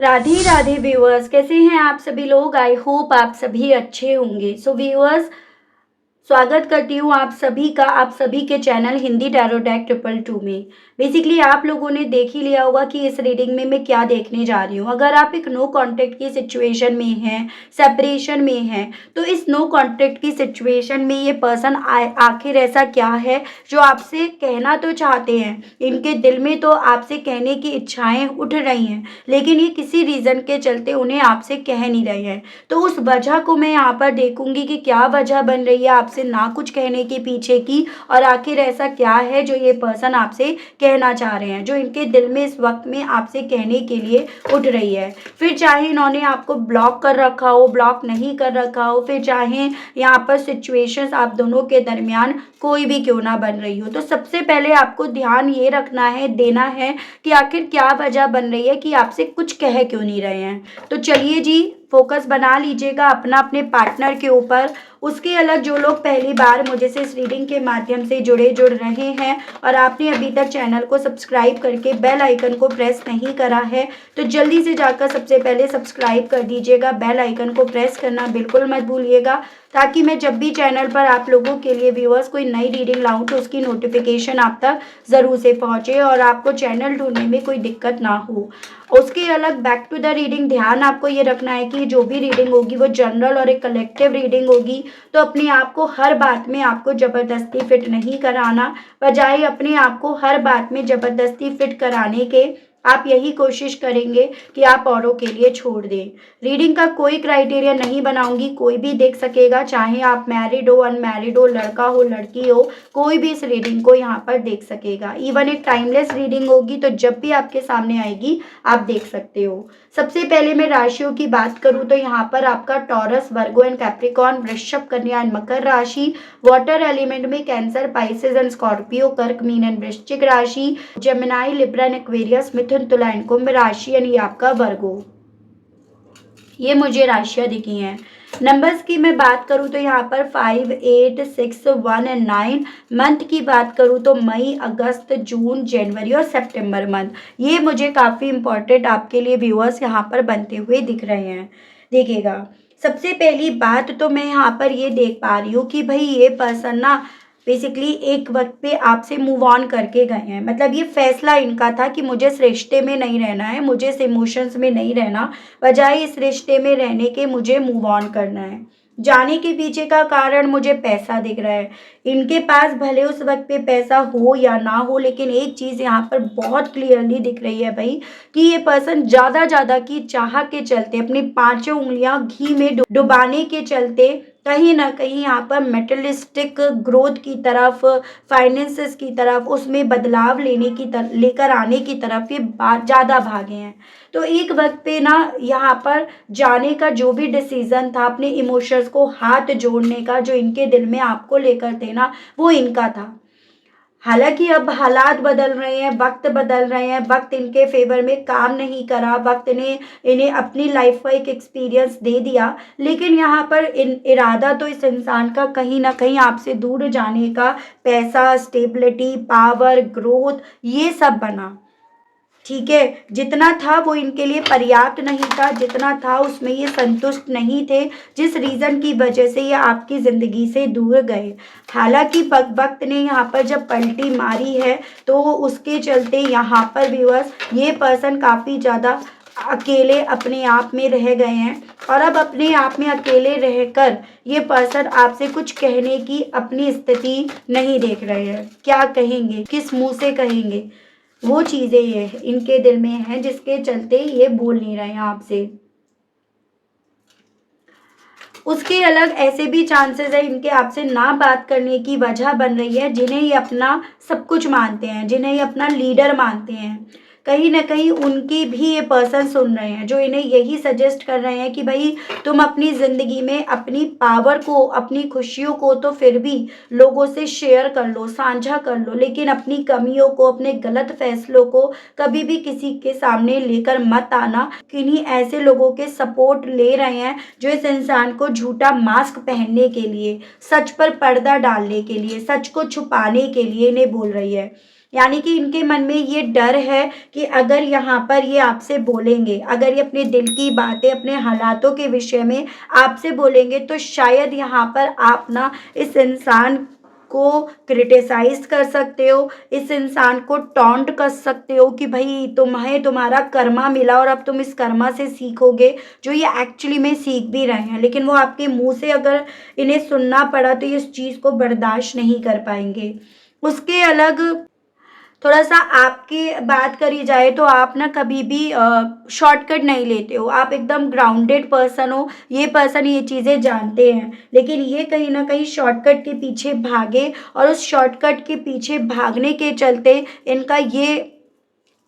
Radhe Radhe viewers, कैसे हैं आप सभी लोग। आई होप आप सभी अच्छे होंगे। सो व्यूअर्स, स्वागत करती हूँ आप सभी का, आप सभी के चैनल हिंदी टैरो डेक 222 में। बेसिकली आप लोगों ने देख ही लिया होगा कि इस रीडिंग में मैं क्या देखने जा रही हूँ। अगर आप एक नो कॉन्टैक्ट की सिचुएशन में हैं, सेपरेशन में हैं, तो इस नो कॉन्टैक्ट की सिचुएशन में ये पर्सन आखिर ऐसा क्या है जो आपसे कहना तो चाहते हैं, इनके दिल में तो आपसे कहने की इच्छाएं उठ रही हैं, लेकिन ये किसी रीज़न के चलते उन्हें आपसे कह नहीं रहे हैं। तो उस वजह को मैं यहाँ पर देखूंगी कि क्या वजह बन रही है आपसे ना कुछ कहने के पीछे की, और आखिर ऐसा क्या है जो ये पर्सन आपसे कहना चाह रहे हैं, जो इनके दिल में इस वक्त में आपसे कहने के लिए उठ रही है। फिर चाहे इन्होंने आपको ब्लॉक कर रखा हो, ब्लॉक नहीं कर रखा हो, फिर चाहे यहाँ पर सिचुएशंस आप दोनों के दरमियान कोई भी क्यों ना बन रही हो, तो सबसे पहले आपको ध्यान ये रखना है, देना है कि आखिर क्या वजह बन रही है कि आपसे कुछ कह क्यों नहीं रहे हैं। तो चलिए जी, फोकस बना लीजिएगा अपना अपने पार्टनर के ऊपर। उसके अलग जो लोग पहली बार मुझे से इस रीडिंग के माध्यम से जुड़ रहे हैं और आपने अभी तक चैनल को सब्सक्राइब करके बेल आइकन को प्रेस नहीं करा है, तो जल्दी से जाकर सबसे पहले सब्सक्राइब कर दीजिएगा। बेल आइकन को प्रेस करना बिल्कुल मत भूलिएगा, ताकि मैं जब भी चैनल पर आप लोगों के लिए व्यूअर्स कोई नई रीडिंग लाऊं तो उसकी नोटिफिकेशन आप तक ज़रूर से पहुंचे और आपको चैनल ढूंढने में कोई दिक्कत ना हो। उसके अलग बैक टू द रीडिंग, ध्यान आपको ये रखना है कि जो भी रीडिंग होगी वो जनरल और एक कलेक्टिव रीडिंग होगी। तो अपने आप को हर बात में आपको ज़बरदस्ती फिट नहीं कराना, बजाय अपने आप को हर बात में ज़बरदस्ती फिट कराने के आप यही कोशिश करेंगे कि आप औरों के लिए छोड़ दें। रीडिंग का कोई क्राइटेरिया नहीं बनाऊंगी, कोई भी देख सकेगा, चाहे आप मैरिड हो, अनमैरिड हो, लड़का हो, लड़की हो, कोई भी इस रीडिंग को यहाँ पर देख सकेगा। इवन एक टाइमलेस रीडिंग होगी, तो जब भी आपके सामने आएगी आप देख सकते हो। सबसे पहले मैं राशियों की बात करूं तो यहाँ पर आपका टॉरस, वर्गो एंड कैप्रिकॉर्न, वृषभ, कन्या एंड मकर राशि, वाटर एलिमेंट में कैंसर, पाइसेस एंड स्कॉर्पियो, कर्क, मीन एंड वृश्चिक राशि, जेमिनाई, लिब्रा एंड एक्वेरियस, मिथुन, तुला एंड कुंभ राशि एंड ये आपका वर्गो। ये मुझे राशियां दिखी हैं। नंबर्स की मैं बात करूं तो यहाँ पर 5, 8, 6, 1 एंड 9। मंथ की बात करूं तो मई, अगस्त, जून, जनवरी और सितंबर मंथ, ये मुझे काफ़ी इंपॉर्टेंट आपके लिए व्यूअर्स यहाँ पर बनते हुए दिख रहे हैं। देखिएगा, सबसे पहली बात तो मैं यहाँ पर ये देख पा रही हूँ कि भाई ये पर्सन ना बेसिकली एक वक्त पे आपसे मूव ऑन करके गए हैं। मतलब ये फैसला इनका था कि मुझे इस रिश्ते में नहीं रहना है, मुझे इस इमोशंस में नहीं रहना, बजाय इस रिश्ते में रहने के मुझे मूव ऑन करना है। जाने के पीछे का कारण मुझे पैसा दिख रहा है। इनके पास भले उस वक्त पे पैसा हो या ना हो, लेकिन एक चीज़ यहाँ पर बहुत क्लियरली दिख रही है भाई, कि ये पर्सन ज़्यादा की चाह के चलते, अपनी पांचों उंगलियां घी में डुबाने के चलते कहीं ना कहीं यहाँ पर मेटलिस्टिक ग्रोथ की तरफ, फाइनेंसेस की तरफ, उसमें बदलाव लेकर आने की तरफ ये ज़्यादा भागे हैं। तो एक वक्त पे ना यहाँ पर जाने का जो भी डिसीजन था, अपने इमोशंस को हाथ जोड़ने का जो इनके दिल में आपको लेकर थे ना, वो इनका था। हालांकि अब हालात बदल रहे हैं, वक्त बदल रहे हैं, वक्त इनके फेवर में काम नहीं करा, वक्त ने इन्हें अपनी लाइफ का एक एक्सपीरियंस दे दिया, लेकिन यहाँ पर इरादा तो इस इंसान का कहीं ना कहीं आपसे दूर जाने का, पैसा, स्टेबिलिटी, पावर, ग्रोथ, ये सब बना। ठीक है, जितना था वो इनके लिए पर्याप्त नहीं था, जितना था उसमें ये संतुष्ट नहीं थे, जिस रीज़न की वजह से ये आपकी ज़िंदगी से दूर गए। हालांकि वक्त ने यहाँ पर जब पलटी मारी है, तो उसके चलते यहाँ पर व्यूअर्स ये पर्सन काफ़ी ज़्यादा अकेले अपने आप में रह गए हैं, और अब अपने आप में अकेले रहकर ये पर्सन आपसे कुछ कहने की अपनी स्थिति नहीं देख रहे हैं। क्या कहेंगे, किस मुंह से कहेंगे, वो चीज़ें ये इनके दिल में हैं जिसके चलते ये बोल नहीं रहे हैं आपसे। उसके अलग ऐसे भी चांसेस है इनके आपसे ना बात करने की वजह बन रही है, जिन्हें ये अपना सब कुछ मानते हैं, जिन्हें ये अपना लीडर मानते हैं। कहीं ना कहीं उनकी भी ये पर्सन सुन रहे हैं, जो इन्हें यही सजेस्ट कर रहे हैं कि भाई तुम अपनी ज़िंदगी में अपनी पावर को, अपनी खुशियों को तो फिर भी लोगों से शेयर कर लो, साझा कर लो, लेकिन अपनी कमियों को, अपने गलत फैसलों को कभी भी किसी के सामने लेकर मत आना। किन्हीं ऐसे लोगों के सपोर्ट ले रहे हैं जो इस इंसान को झूठा मास्क पहनने के लिए, सच पर पर्दा डालने के लिए, सच को छुपाने के लिए इन्हें बोल रही है। यानी कि इनके मन में ये डर है कि अगर यहाँ पर ये आपसे बोलेंगे, अगर ये अपने दिल की बातें, अपने हालातों के विषय में आपसे बोलेंगे, तो शायद यहाँ पर आप ना इस इंसान को क्रिटिसाइज कर सकते हो, इस इंसान को टॉन्ट कर सकते हो कि भाई तुम्हें तुम्हारा कर्मा मिला और अब तुम इस कर्मा से सीखोगे, जो ये एक्चुअली में सीख भी रहे हैं। लेकिन वो आपके मुंह से अगर इन्हें सुनना पड़ा तो ये इस चीज़ को बर्दाश्त नहीं कर पाएंगे। उसके अलग थोड़ा-सा आपकी बात करी जाए तो आप ना कभी भी शॉर्टकट नहीं लेते हो, आप एकदम ग्राउंडेड पर्सन हो, ये पर्सन ये चीज़ें जानते हैं। लेकिन ये कहीं न कहीं शॉर्टकट के पीछे भागे और उस शॉर्टकट के पीछे भागने के चलते इनका ये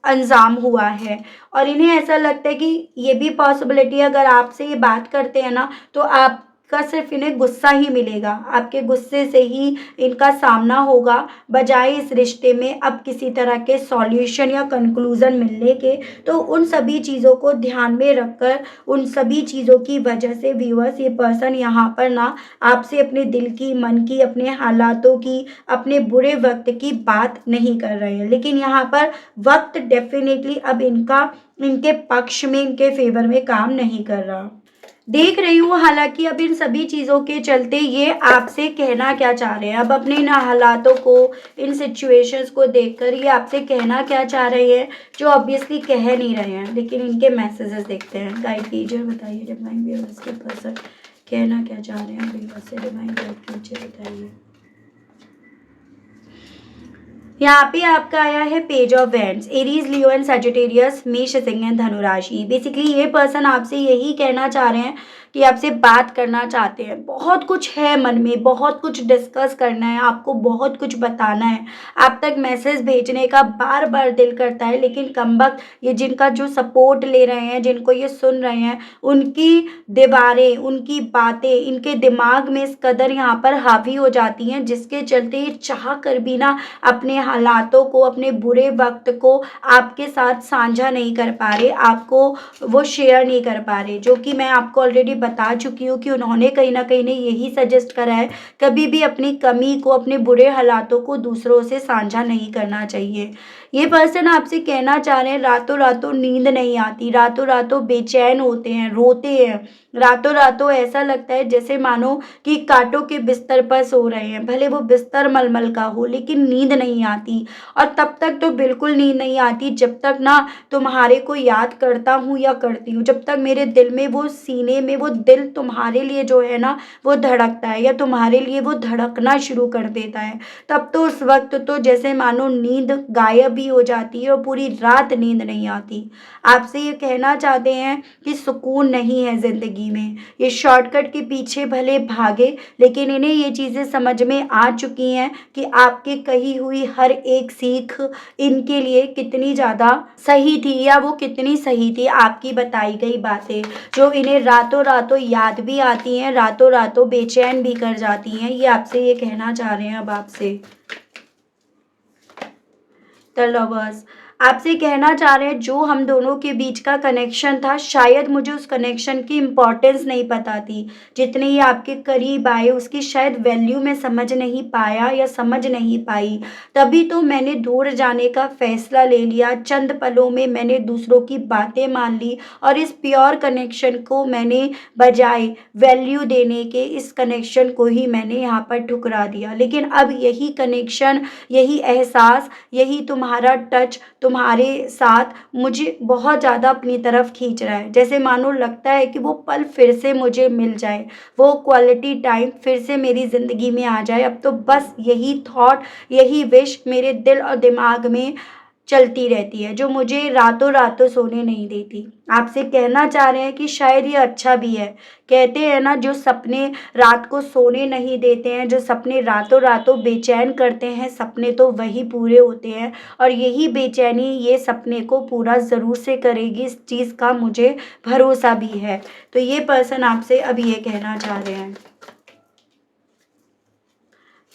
अंजाम हुआ है। और इन्हें ऐसा लगता है कि ये भी पॉसिबिलिटी है, अगर आपसे ये बात करते हैं ना तो आपका सिर्फ इन्हें गुस्सा ही मिलेगा, आपके गुस्से से ही इनका सामना होगा, बजाय इस रिश्ते में अब किसी तरह के सॉल्यूशन या कंक्लूजन मिलने के। तो उन सभी चीज़ों को ध्यान में रखकर, उन सभी चीज़ों की वजह से व्यूअर्स ये पर्सन यहाँ पर ना आपसे अपने दिल की, मन की, अपने हालातों की, अपने बुरे वक्त की बात नहीं कर रहे हैं। लेकिन यहाँ पर वक्त डेफिनेटली अब इनका, इनके पक्ष में, इनके फेवर में काम नहीं कर रहा। देख रही हूँ हालांकि अब इन सभी चीज़ों के चलते ये आपसे कहना क्या चाह रहे हैं, अब अपने इन हालातों को, इन सिचुएशंस को देखकर ये आपसे कहना क्या चाह रहे हैं, जो ऑब्वियसली कह नहीं रहे हैं। लेकिन इनके मैसेजेस देखते हैं। गाइड कीजिए, बताइए डिवाइन व्यूअर्स के पर्सन कहना क्या चाह रहे हैं व्यूअर्स से, डिवाइन गाइड कीजिए, बताइए। यहाँ पे आपका आया है page of wands, Aries, Leo and Sagittarius, मेष, सिंह एंड धनु राशि। बेसिकली ये पर्सन आपसे यही कहना चाह रहे हैं कि आपसे बात करना चाहते हैं, बहुत कुछ है मन में, बहुत कुछ डिस्कस करना है, आपको बहुत कुछ बताना है, आप तक मैसेज भेजने का बार बार दिल करता है। लेकिन कमबख्त ये जिनका जो सपोर्ट ले रहे हैं, जिनको ये सुन रहे हैं, उनकी दीवारें, उनकी बातें इनके दिमाग में इस कदर यहाँ पर हावी हो जाती हैं, जिसके चलते ये चाह कर भी ना अपने हालातों को, अपने बुरे वक्त को आपके साथ साझा नहीं कर पा रहे, आपको वो शेयर नहीं कर पा रहे। जो कि मैं आपको ऑलरेडी बता चुकी हूँ कि उन्होंने कहीं ना कहीं ने यही सजेस्ट करा है, कभी भी अपनी कमी को, अपने बुरे हालातों को दूसरों से साझा नहीं करना चाहिए। ये पर्सन आपसे कहना चाह रहे हैं, रातों रातों नींद नहीं आती, रातों रातों बेचैन होते हैं, रोते हैं, रातों रातों ऐसा लगता है जैसे मानो कि कांटों के बिस्तर पर सो रहे हैं, भले वो बिस्तर मलमल का हो, लेकिन नींद नहीं आती। और तब तक तो बिल्कुल नींद नहीं आती जब तक ना तुम्हारे को याद करता हूँ या करती हूँ, जब तक मेरे दिल में, वो सीने में वो दिल तुम्हारे लिए जो है ना वो धड़कता है, या तुम्हारे लिए वो धड़कना शुरू कर देता है, तब तो उस वक्त तो जैसे मानो नींद गायब ही हो जाती है और पूरी रात नींद नहीं आती। आपसे ये कहना चाहते हैं कि सुकून नहीं है ज़िंदगी में, ये शॉर्टकट के पीछे भले भागे, लेकिन इन्हें ये चीज़ें समझ में आ चुकी हैं कि आपकी कही हुई हर एक सीख इनके लिए कितनी ज़्यादा सही थी, या वो कितनी सही थी, आपकी बताई गई बातें जो इन्हें रातों रातों याद भी आती हैं, रातों रातों बेचैन भी कर जाती हैं। ये आपसे ये कहना चाह रहे हैं अब आपसे द लवर्स, आपसे कहना चाह रहे हैं जो हम दोनों के बीच का कनेक्शन था, शायद मुझे उस कनेक्शन की इम्पोर्टेंस नहीं पता थी, जितने ही आपके करीब आए उसकी शायद वैल्यू मैं समझ नहीं पाया या समझ नहीं पाई, तभी तो मैंने दूर जाने का फैसला ले लिया। चंद पलों में मैंने दूसरों की बातें मान ली और इस प्योर कनेक्शन को मैंने, बजाय वैल्यू देने के, इस कनेक्शन को ही मैंने यहाँ पर ठुकरा दिया। लेकिन अब यही कनेक्शन, यही एहसास, यही तुम्हारा टच तुम्हारे साथ मुझे बहुत ज़्यादा अपनी तरफ खींच रहा है, जैसे मानो लगता है कि वो पल फिर से मुझे मिल जाए, वो क्वालिटी टाइम फिर से मेरी ज़िंदगी में आ जाए। अब तो बस यही थॉट, यही विश मेरे दिल और दिमाग में चलती रहती है, जो मुझे रातों रातों सोने नहीं देती। आपसे कहना चाह रहे हैं कि शायद ये अच्छा भी है। कहते हैं ना, जो सपने रात को सोने नहीं देते हैं, जो सपने रातों रातों बेचैन करते हैं, सपने तो वही पूरे होते हैं। और यही बेचैनी ये सपने को पूरा ज़रूर से करेगी, इस चीज़ का मुझे भरोसा भी है। तो ये पर्सन आपसे अब ये कहना चाह रहे हैं।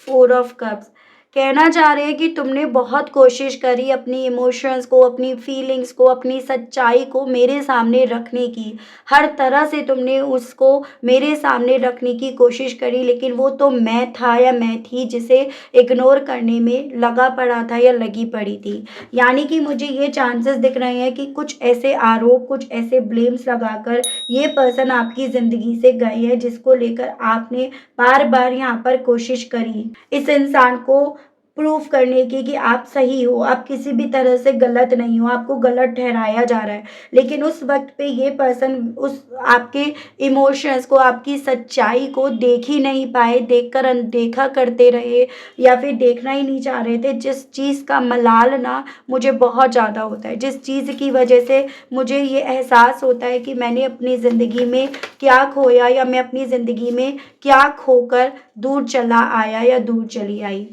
फोर ऑफ कप्स, कहना चाह रहे हैं कि तुमने बहुत कोशिश करी अपनी इमोशंस को, अपनी फीलिंग्स को, अपनी सच्चाई को मेरे सामने रखने की। हर तरह से तुमने उसको मेरे सामने रखने की कोशिश करी, लेकिन वो तो मैं था या मैं थी जिसे इग्नोर करने में लगा पड़ा था या लगी पड़ी थी। यानी कि मुझे ये चांसेस दिख रहे हैं कि कुछ ऐसे आरोप, कुछ ऐसे ब्लेम्स लगाकर ये पर्सन आपकी ज़िंदगी से गए हैं, जिसको लेकर आपने बार-बार यहाँ पर कोशिश करी इस इंसान को प्रूव करने की कि आप सही हो, आप किसी भी तरह से गलत नहीं हो, आपको गलत ठहराया जा रहा है। लेकिन उस वक़्त पे ये पर्सन उस आपके इमोशंस को, आपकी सच्चाई को देख ही नहीं पाए, देखकर अनदेखा करते रहे या फिर देखना ही नहीं चाह रहे थे। जिस चीज़ का मलाल ना मुझे बहुत ज़्यादा होता है, जिस चीज़ की वजह से मुझे ये एहसास होता है कि मैंने अपनी ज़िंदगी में क्या खोया या मैं अपनी ज़िंदगी में क्या खोकर दूर चला आया या दूर चली आई।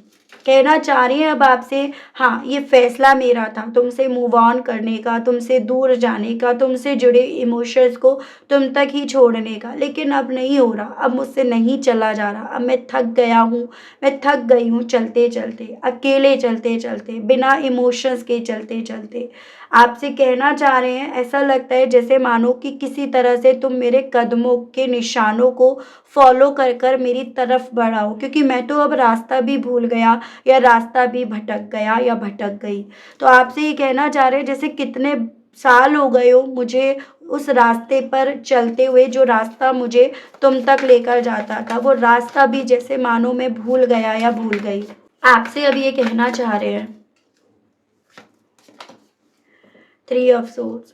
कहना चाह रही हैं अब आपसे, हाँ, ये फ़ैसला मेरा था तुमसे मूव ऑन करने का, तुमसे दूर जाने का, तुमसे जुड़े इमोशंस को तुम तक ही छोड़ने का, लेकिन अब नहीं हो रहा, अब मुझसे नहीं चला जा रहा। अब मैं थक गया हूँ, मैं थक गई हूँ चलते-चलते, अकेले चलते-चलते, बिना इमोशंस के चलते-चलते। आपसे कहना चाह रहे हैं, ऐसा लगता है जैसे मानो कि किसी तरह से तुम मेरे कदमों के निशानों को फ़ॉलो कर कर मेरी तरफ बढ़ाओ, क्योंकि मैं तो अब रास्ता भी भूल गया या रास्ता भी भटक गया या भटक गई। तो आपसे ये कहना चाह रहे हैं जैसे कितने साल हो गए हो मुझे उस रास्ते पर चलते हुए, जो रास्ता मुझे तुम तक लेकर जाता था, वो रास्ता भी जैसे मानो मैं भूल गया या भूल गई। आपसे अब ये कहना चाह रहे हैं। 3 ऑफ सोर्ड्स।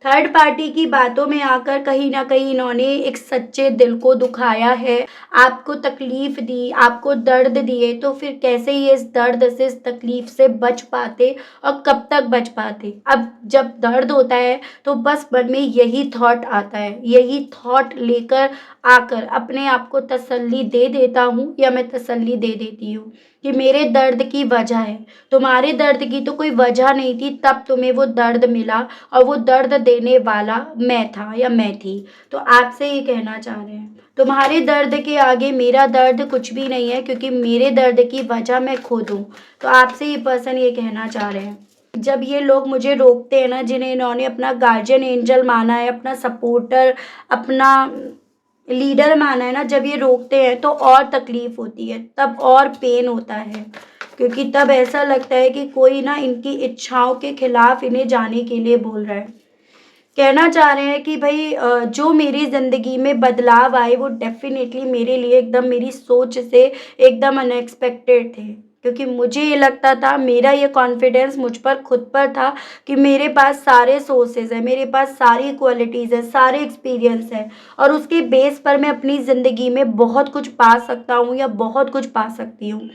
थर्ड पार्टी की बातों में आकर कहीं न कहीं इन्होंने एक सच्चे दिल को दुखाया है, आपको तकलीफ़ दी, आपको दर्द दिए, तो फिर कैसे ये इस दर्द से, इस तकलीफ़ से बच पाते और कब तक बच पाते? अब जब दर्द होता है तो बस मन में यही थॉट आता है, यही थॉट लेकर आकर अपने आप को तसल्ली दे देता हूँ या मैं तसल्ली दे देती हूँ कि मेरे दर्द की वजह है, तुम्हारे दर्द की तो कोई वजह नहीं थी, तब तुम्हें वो दर्द मिला और वो दर्द देने वाला मैं था या मैं थी। तो आपसे ये कहना चाह रहे हैं, तुम्हारे दर्द के आगे मेरा दर्द कुछ भी नहीं है, क्योंकि मेरे दर्द की वजह मैं खुद हूँ। तो आपसे ये पर्सन ये कहना चाह रहे हैं, जब ये लोग मुझे रोकते हैं ना, जिन्हें इन्होंने अपना गार्जियन एंजल माना है, अपना सपोर्टर, अपना लीडर माना है ना, जब ये रोकते हैं तो और तकलीफ़ होती है, तब और पेन होता है, क्योंकि तब ऐसा लगता है कि कोई ना इनकी इच्छाओं के खिलाफ इन्हें जाने के लिए बोल रहा है। कहना चाह रहे हैं कि भई जो मेरी ज़िंदगी में बदलाव आए वो डेफ़िनेटली मेरे लिए एकदम मेरी सोच से एकदम अनएक्सपेक्टेड थे। क्योंकि मुझे ये लगता था, मेरा ये कॉन्फिडेंस मुझ पर खुद पर था कि मेरे पास सारे सोर्सेज़ हैं, मेरे पास सारी क्वालिटीज़ हैं, सारे एक्सपीरियंस हैं और उसके बेस पर मैं अपनी ज़िंदगी में बहुत कुछ पा सकता हूँ या बहुत कुछ पा सकती हूँ।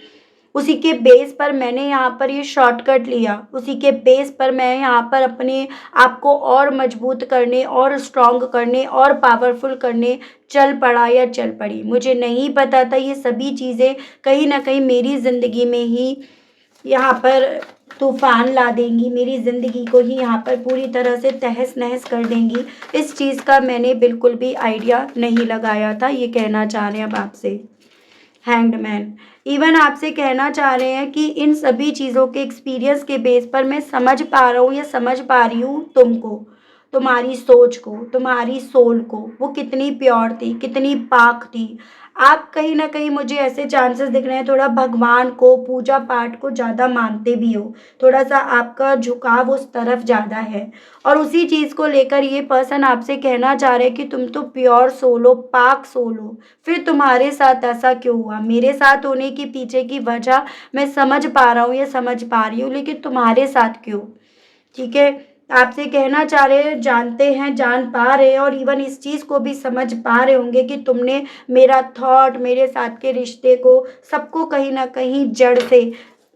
उसी के बेस पर मैंने यहाँ पर ये शॉर्टकट लिया, उसी के बेस पर मैं यहाँ पर अपने आप को और मजबूत करने और स्ट्रॉन्ग करने और पावरफुल करने चल पड़ा या चल पड़ी। मुझे नहीं पता था ये सभी चीज़ें कहीं न कहीं मेरी ज़िंदगी में ही यहाँ पर तूफ़ान ला देंगी, मेरी ज़िंदगी को ही यहाँ पर पूरी तरह से तहस-नहस कर देंगी। इस चीज़ का मैंने बिल्कुल भी आइडिया नहीं लगाया था, ये कहना चाह रहे हैं अब आपसे। Hanged man. इवन आपसे कहना चाह रहे हैं कि इन सभी चीज़ों के एक्सपीरियंस के बेस पर मैं समझ पा रहा हूँ या समझ पा रही हूँ तुमको, तुम्हारी सोच को, तुम्हारी सोल को, वो कितनी प्योर थी, कितनी पाक थी। आप कहीं न कहीं मुझे ऐसे चांसेस दिख रहे हैं, थोड़ा भगवान को, पूजा-पाठ को ज़्यादा मानते भी हो, थोड़ा-सा आपका झुकाव उस तरफ ज़्यादा है और उसी चीज़ को लेकर ये पर्सन आपसे कहना चाह रहे हैं कि तुम तो प्योर सोल हो, पाक सोल हो, फिर तुम्हारे साथ ऐसा क्यों हुआ? मेरे साथ होने के पीछे की वजह मैं समझ पा रहा हूँ या समझ पा रही हूँ, लेकिन तुम्हारे साथ क्यों? ठीक है? आपसे कहना चाह रहे हैं, जानते हैं, जान पा रहे हैं और इवन इस चीज़ को भी समझ पा रहे होंगे कि तुमने मेरा थॉट, मेरे साथ के रिश्ते को, सबको कहीं न कहीं जड़ से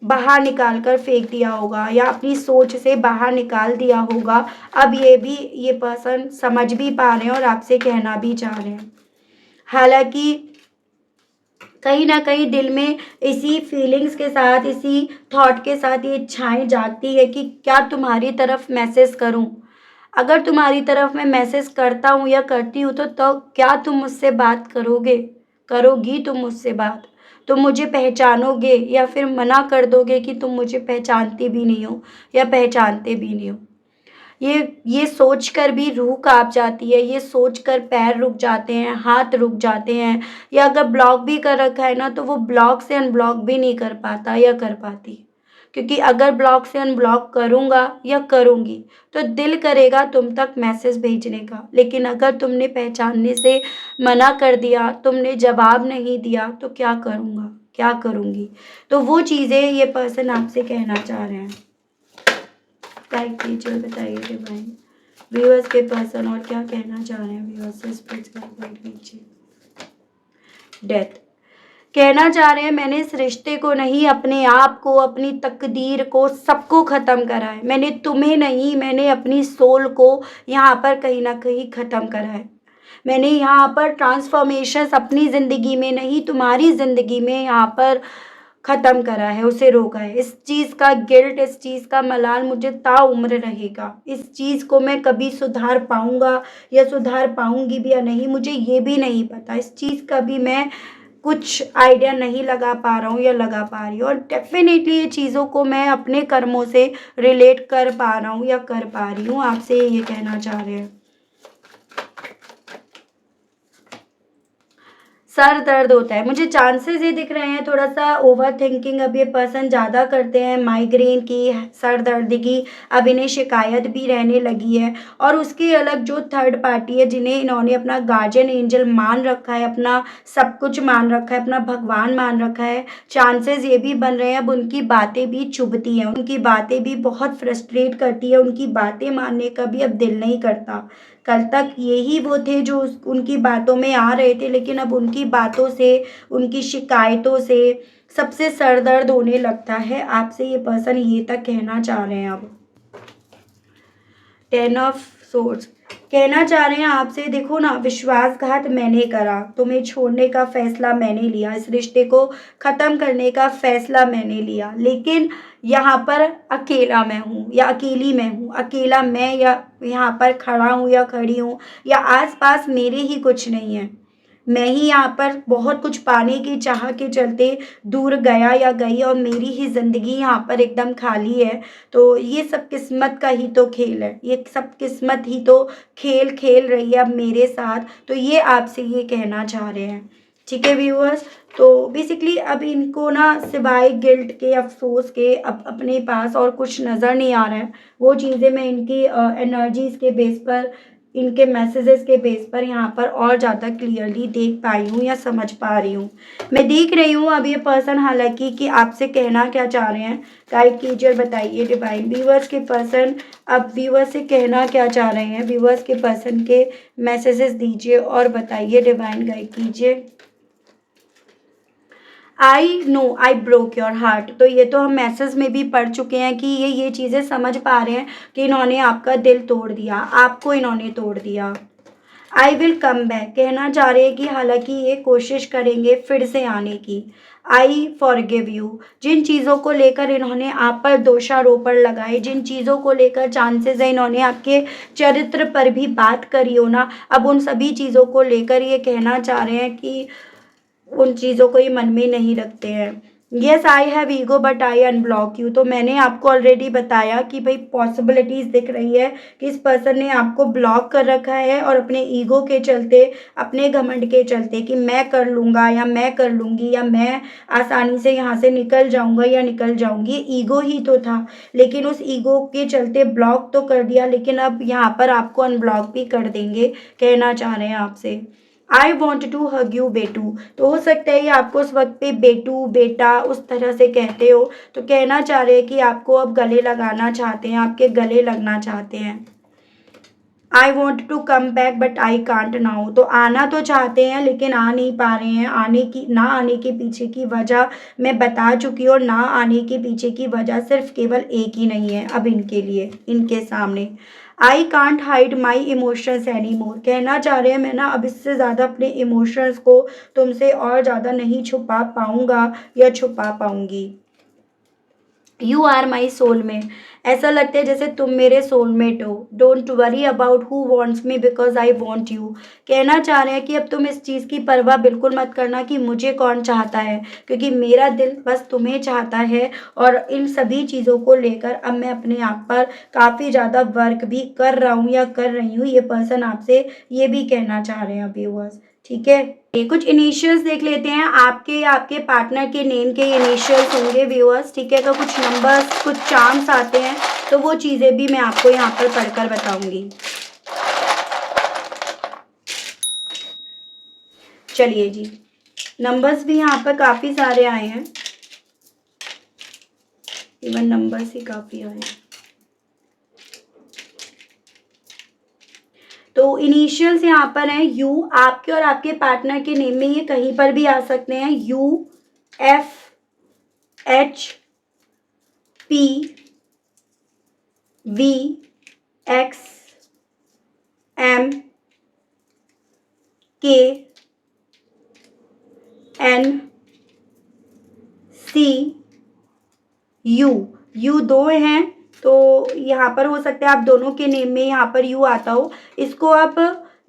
बाहर निकाल कर फेंक दिया होगा या अपनी सोच से बाहर निकाल दिया होगा। अब ये पर्सन समझ भी पा रहे हैं और आपसे कहना भी चाह रहे हैं। हालाँकि कहीं न कहीं दिल में इसी फीलिंग्स के साथ, इसी थॉट के साथ ये इच्छाएँ जागती है कि क्या तुम्हारी तरफ मैसेज करूँ? अगर तुम्हारी तरफ मैं मैसेज करता हूँ या करती हूँ तो क्या तुम मुझसे बात करोगे? करोगी तुम मुझसे बात? तुम मुझे पहचानोगे या फिर मना कर दोगे कि तुम मुझे पहचानते भी नहीं हो या पहचानते भी नहीं हो। ये सोच कर भी रूह काँप जाती है, ये सोच कर पैर रुक जाते हैं, हाथ रुक जाते हैं, या अगर ब्लॉक भी कर रखा है ना तो वो ब्लॉक से अनब्लॉक भी नहीं कर पाता या कर पाती। क्योंकि अगर ब्लॉक से अनब्लॉक करूँगा या करूँगी तो दिल करेगा तुम तक मैसेज भेजने का, लेकिन अगर तुमने पहचानने से मना कर दिया, तुमने जवाब नहीं दिया तो क्या करूँगा, क्या करूँगी। तो वो चीज़ें ये पर्सन आपसे कहना चाह रहे हैं। गाइड कीजिए, बताइए डिवाइन व्यूअर्स के पर्सन और क्या कहना चाह रहे हैं व्यूअर्स से। स्पिरिट्स गाइड कीजिए। डेथ कहना चाह रहे हैं मैंने इस रिश्ते को नहीं, अपने आप को, अपनी तकदीर को, सबको ख़त्म करा है। मैंने तुम्हें नहीं, मैंने अपनी सोल को यहाँ पर कहीं ना कहीं ख़त्म करा है। मैंने यहाँ पर ट्रांसफॉर्मेशंस अपनी ज़िंदगी में नहीं, तुम्हारी ज़िंदगी में यहाँ पर ख़त्म करा है, उसे रोका है। इस चीज़ का गिल्ट, इस चीज़ का मलाल मुझे ताउम्र रहेगा। इस चीज़ को मैं कभी सुधार पाऊँगा या सुधार पाऊँगी भी या नहीं, मुझे ये भी नहीं पता। इस चीज़ का भी मैं कुछ आइडिया नहीं लगा पा रहा हूँ या लगा पा रही हूँ, और डेफ़िनेटली ये चीज़ों को मैं अपने कर्मों से रिलेट कर पा रहा हूँ या कर पा रही हूँ। आपसे ये कहना चाह रहे हैं। सर दर्द होता है, मुझे चांसेस ये दिख रहे हैं थोड़ा सा ओवर थिंकिंग अब ये पर्सन ज़्यादा करते हैं, माइग्रेन की, सर दर्द की अब इन्हें शिकायत भी रहने लगी है। और उसके अलग जो थर्ड पार्टी है जिन्हें इन्होंने अपना गार्जियन एंजल मान रखा है, अपना सब कुछ मान रखा है, अपना भगवान मान रखा है, चांसेस ये भी बन रहे हैं अब उनकी बातें भी चुभती हैं, उनकी बातें भी बहुत फ्रस्ट्रेट करती है, उनकी बातें मानने का भी अब दिल नहीं करता। कल तक यही वो थे जो उनकी बातों में आ रहे थे, लेकिन अब उनकी बातों से, उनकी शिकायतों से सबसे सर दर्द होने लगता है। आपसे ये पर्सन ये तक कहना चाह रहे हैं। अब 10 ऑफ सोर्ड्स कहना चाह रहे हैं आपसे, देखो ना, विश्वासघात मैंने करा, तुम्हें छोड़ने का फैसला मैंने लिया, इस रिश्ते को ख़त्म करने का फैसला मैंने लिया, लेकिन यहाँ पर अकेला मैं हूँ या अकेली मैं हूँ, अकेला मैं या यहाँ पर खड़ा हूँ या खड़ी हूँ, या आसपास मेरे ही कुछ नहीं है, मैं ही यहाँ पर बहुत कुछ पाने की चाह के चलते दूर गया या गई और मेरी ही ज़िंदगी यहाँ पर एकदम खाली है। तो ये सब किस्मत का ही तो खेल है, ये सब किस्मत ही तो खेल खेल रही है अब मेरे साथ। तो ये आपसे ये कहना चाह रहे हैं। ठीक है व्यूअर्स, तो बेसिकली अब इनको ना सिवाय गिल्ट के, अफसोस के, अब अपने पास और कुछ नज़र नहीं आ रहा है। वो चीज़ें मैं इनकी एनर्जीज़ के बेस पर, इनके मैसेजेस के बेस पर यहाँ पर और ज़्यादा क्लियरली देख पाई हूँ या समझ पा रही हूँ। मैं देख रही हूँ अब ये पर्सन हालांकि कि आपसे कहना क्या चाह रहे हैं। गाइड कीजिए, बताइए डिवाइन व्यूअर्स के पर्सन अब व्यूअर्स से कहना क्या चाह रहे हैं। व्यूअर्स के पर्सन के मैसेजेस दीजिए और बताइए डिवाइन, गाइड कीजिए। I know I broke your heart, तो ये तो हम मैसेज में भी पढ़ चुके हैं कि ये चीज़ें समझ पा रहे हैं कि इन्होंने आपका दिल तोड़ दिया, आपको इन्होंने तोड़ दिया। आई विल कम बैक कहना चाह रहे हैं कि हालांकि ये कोशिश करेंगे फिर से आने की। आई फॉरगिव यू, जिन चीज़ों को लेकर इन्होंने आप पर दोषारोपण लगाए, जिन चीज़ों को लेकर चांसेस है इन्होंने आपके चरित्र पर भी बात करी हो ना, अब उन सभी चीज़ों को लेकर ये कहना चाह रहे हैं कि उन चीज़ों को ये मन में नहीं रखते हैं। Yes I have ego but I unblock you, तो मैंने आपको ऑलरेडी बताया कि भाई पॉसिबिलिटीज़ दिख रही है कि इस पर्सन ने आपको ब्लॉक कर रखा है और अपने ईगो के चलते, अपने घमंड के चलते कि मैं कर लूँगा या मैं कर लूँगी या मैं आसानी से यहाँ से निकल जाऊँगा या निकल जाऊँगी, ईगो ही तो था, लेकिन उस ईगो के चलते ब्लॉक तो कर दिया, लेकिन अब यहाँ पर आपको अनब्लॉक भी कर देंगे, कहना चाह रहे हैं आपसे। I want to hug you बेटू, तो हो सकता है ये आपको उस वक्त पे बेटू, बेटा उस तरह से कहते हो, तो कहना चाह रहे हैं कि आपको अब गले लगाना चाहते हैं, आपके गले लगना चाहते हैं। I want to come back but I can't now, तो आना तो चाहते हैं लेकिन आ नहीं पा रहे हैं। ना आने के पीछे की वजह मैं बता चुकी हूँ, और ना आने के पीछे की वजह सिर्फ केवल एक ही नहीं है अब इनके लिए, इनके सामने। I can't hide my emotions any more, कहना चाह रहे हैं मैं ना अब इससे ज़्यादा अपने इमोशंस को तुमसे और ज़्यादा नहीं छुपा पाऊँगा या छुपा पाऊँगी। यू आर माई सोल में, ऐसा लगता है जैसे तुम मेरे सोलमेट हो। Don't worry about who wants me because I want you. कहना चाह रहे हैं कि अब तुम इस चीज़ की परवाह बिल्कुल मत करना कि मुझे कौन चाहता है, क्योंकि मेरा दिल बस तुम्हें चाहता है। और इन सभी चीज़ों को लेकर अब मैं अपने आप पर काफ़ी ज़्यादा वर्क भी कर रहा हूँ या कर रही हूँ। ये पर्सन आपसे ये भी कहना चाह रहे हैं व्यूअर्स। ठीक है, ये कुछ इनिशियल्स देख लेते हैं। आपके या आपके पार्टनर के नेम के इनिशियल्स होंगे व्यूअर्स। ठीक है, तो कुछ नंबर्स, कुछ चार्म्स आते हैं, तो वो चीज़ें भी मैं आपको यहाँ पर पढ़कर बताऊंगी। चलिए जी, नंबर्स भी यहाँ पर काफ़ी सारे आए हैं, इवन नंबर्स ही काफ़ी आए हैं। तो इनिशियल्स यहाँ पर हैं यू। आपके और आपके पार्टनर के नेम में ये कहीं पर भी आ सकते हैं। U, F, H, P, V, X, M, K, N, C, U. U दो हैं, तो यहाँ पर हो सकता है आप दोनों के नेम में यहाँ पर यू आता हो। इसको आप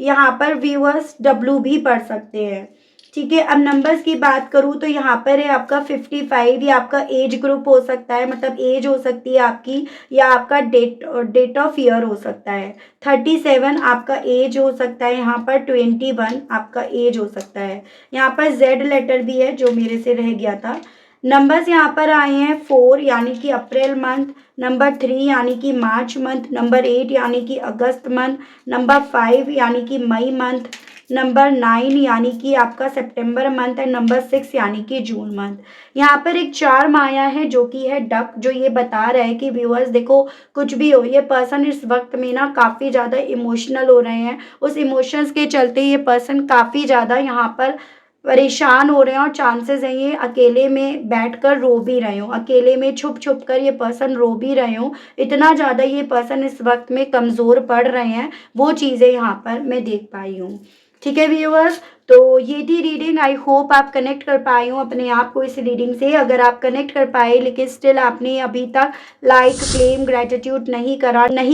यहाँ पर व्यूअर्स डब्लू भी पढ़ सकते हैं। ठीक है, अब नंबर्स की बात करूँ तो यहाँ पर है आपका 55। ये आपका एज ग्रुप हो सकता है, मतलब एज हो सकती है आपकी, या आपका डेट ऑफ ईयर हो सकता है। 37 आपका एज हो सकता है, यहाँ पर 21 आपका एज हो सकता है। यहाँ पर जेड लेटर भी है जो मेरे से रह गया था। नंबर्स यहाँ पर आए हैं 4 यानी कि अप्रैल मंथ, नंबर 3 यानी कि मार्च मंथ, नंबर 8 यानी कि अगस्त मंथ, नंबर 5 यानी कि मई मंथ, नंबर 9 यानी कि आपका सितंबर मंथ एंड नंबर 6 यानी कि जून मंथ। यहाँ पर एक चार्म आया है जो कि है डक, जो ये बता रहा है कि व्यूअर्स देखो, कुछ भी हो, ये पर्सन इस वक्त में ना काफ़ी ज़्यादा इमोशनल हो रहे हैं। उस इमोशंस के चलते ये पर्सन काफ़ी ज़्यादा यहाँ पर परेशान हो रहे हैं और चांसेस हैं ये अकेले में बैठकर रो भी रहे हो, अकेले में छुप छुप कर ये पर्सन रो भी रहे हो। इतना ज़्यादा ये पर्सन इस वक्त में कमज़ोर पड़ रहे हैं, वो चीज़ें यहाँ पर मैं देख पाई हूँ। ठीक है व्यूअर्स, तो ये थी रीडिंग। आई होप आप कनेक्ट कर पाए हो अपने आप को इस रीडिंग से। अगर आप कनेक्ट कर पाए लेकिन स्टिल आपने अभी तक लाइक, क्लेम, ग्रेटिट्यूड नहीं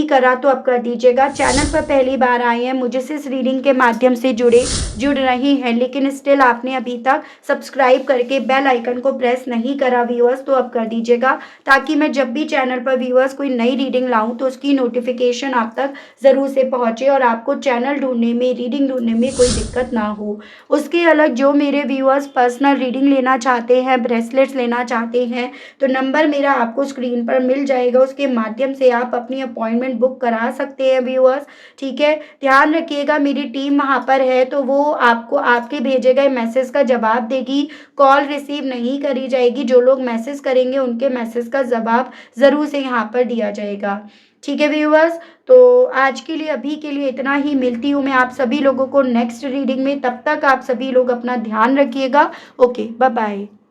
करा तो आप कर दीजिएगा। चैनल पर पहली बार आए हैं, मुझे से इस रीडिंग के माध्यम से जुड़ रही हैं, लेकिन स्टिल आपने अभी तक सब्सक्राइब करके बेल आइकन को प्रेस नहीं करा व्यूअर्स, तो आप कर दीजिएगा, ताकि मैं जब भी चैनल पर व्यूअर्स कोई नई रीडिंग लाऊं तो उसकी नोटिफिकेशन आप तक ज़रूर से पहुंचे और आपको चैनल ढूंढने में, रीडिंग ढूंढने में कोई दिक्कत ना हो। उसके अलग जो मेरे व्यूअर्स पर्सनल रीडिंग लेना चाहते हैं, ब्रेसलेट्स लेना चाहते हैं, तो नंबर मेरा आपको स्क्रीन पर मिल जाएगा, उसके माध्यम से आप अपनी अपॉइंटमेंट बुक करा सकते हैं व्यूअर्स। ठीक है, ध्यान रखिएगा, मेरी टीम वहाँ पर है तो वो आपको आपके भेजे गए मैसेज का जवाब देगी, कॉल रिसीव नहीं करी जाएगी। जो लोग मैसेज करेंगे उनके मैसेज का जवाब ज़रूर से यहाँ पर दिया जाएगा। ठीक है व्यूअर्स, तो आज के लिए, अभी के लिए इतना ही। मिलती हूँ मैं आप सभी लोगों को नेक्स्ट रीडिंग में, तब तक आप सभी लोग अपना ध्यान रखिएगा। Okay, bye bye.